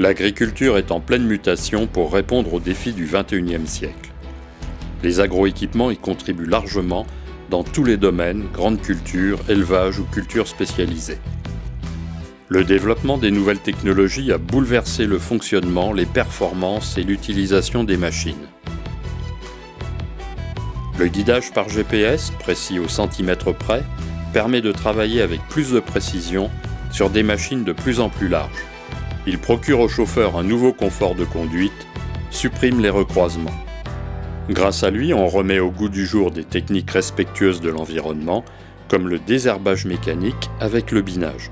L'agriculture est en pleine mutation pour répondre aux défis du XXIe siècle. Les agroéquipements y contribuent largement dans tous les domaines, grandes cultures, élevage ou cultures spécialisées. Le développement des nouvelles technologies a bouleversé le fonctionnement, les performances et l'utilisation des machines. Le guidage par GPS, précis au centimètre près, permet de travailler avec plus de précision sur des machines de plus en plus larges. Il procure aux chauffeurs un nouveau confort de conduite, supprime les recroisements. Grâce à lui, on remet au goût du jour des techniques respectueuses de l'environnement, comme le désherbage mécanique avec le binage.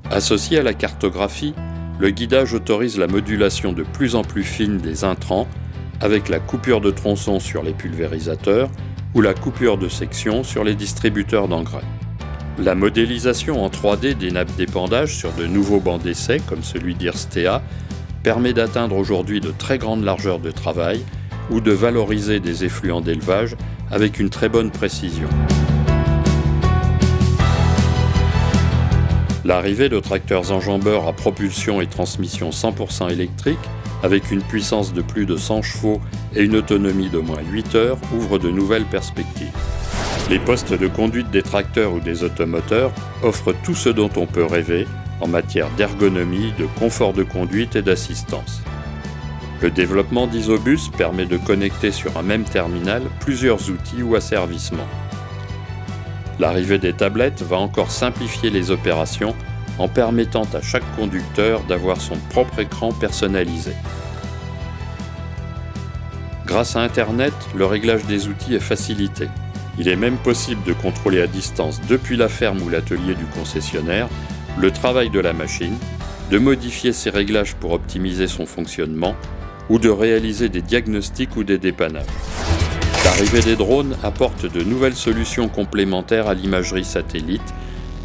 Associé à la cartographie, le guidage autorise la modulation de plus en plus fine des intrants avec la coupure de tronçons sur les pulvérisateurs ou la coupure de section sur les distributeurs d'engrais. La modélisation en 3D des nappes d'épandage sur de nouveaux bancs d'essai comme celui d'Irstea permet d'atteindre aujourd'hui de très grandes largeurs de travail ou de valoriser des effluents d'élevage avec une très bonne précision. L'arrivée de tracteurs enjambeurs à propulsion et transmission 100% électrique, avec une puissance de plus de 100 chevaux et une autonomie d'au moins 8 heures, ouvre de nouvelles perspectives. Les postes de conduite des tracteurs ou des automoteurs offrent tout ce dont on peut rêver en matière d'ergonomie, de confort de conduite et d'assistance. Le développement d'Isobus permet de connecter sur un même terminal plusieurs outils ou asservissements. L'arrivée des tablettes va encore simplifier les opérations en permettant à chaque conducteur d'avoir son propre écran personnalisé. Grâce à Internet, le réglage des outils est facilité. Il est même possible de contrôler à distance depuis la ferme ou l'atelier du concessionnaire le travail de la machine, de modifier ses réglages pour optimiser son fonctionnement ou de réaliser des diagnostics ou des dépannages. L'arrivée des drones apporte de nouvelles solutions complémentaires à l'imagerie satellite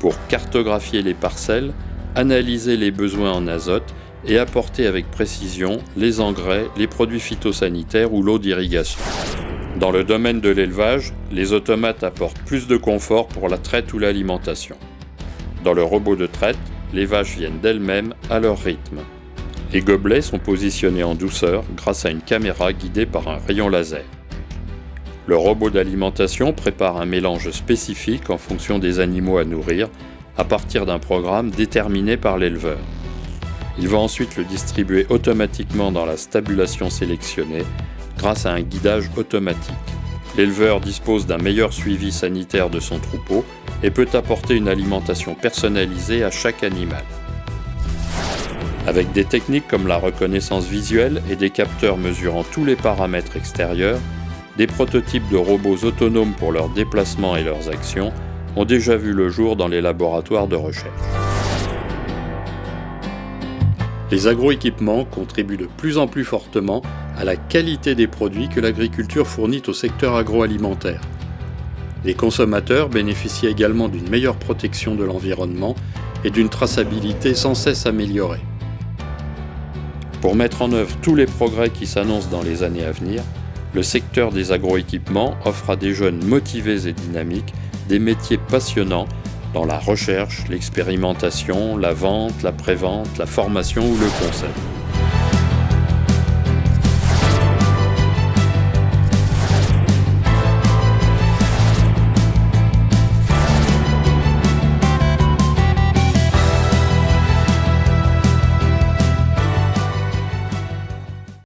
pour cartographier les parcelles, analyser les besoins en azote et apporter avec précision les engrais, les produits phytosanitaires ou l'eau d'irrigation. Dans le domaine de l'élevage, les automates apportent plus de confort pour la traite ou l'alimentation. Dans le robot de traite, les vaches viennent d'elles-mêmes à leur rythme. Les gobelets sont positionnés en douceur grâce à une caméra guidée par un rayon laser. Le robot d'alimentation prépare un mélange spécifique en fonction des animaux à nourrir à partir d'un programme déterminé par l'éleveur. Il va ensuite le distribuer automatiquement dans la stabulation sélectionnée grâce à un guidage automatique. L'éleveur dispose d'un meilleur suivi sanitaire de son troupeau et peut apporter une alimentation personnalisée à chaque animal. Avec des techniques comme la reconnaissance visuelle et des capteurs mesurant tous les paramètres extérieurs, des prototypes de robots autonomes pour leurs déplacements et leurs actions ont déjà vu le jour dans les laboratoires de recherche. Les agroéquipements contribuent de plus en plus fortement à la qualité des produits que l'agriculture fournit au secteur agroalimentaire. Les consommateurs bénéficient également d'une meilleure protection de l'environnement et d'une traçabilité sans cesse améliorée. Pour mettre en œuvre tous les progrès qui s'annoncent dans les années à venir, le secteur des agroéquipements offre à des jeunes motivés et dynamiques des métiers passionnants dans la recherche, l'expérimentation, la vente, la prévente, la formation ou le conseil.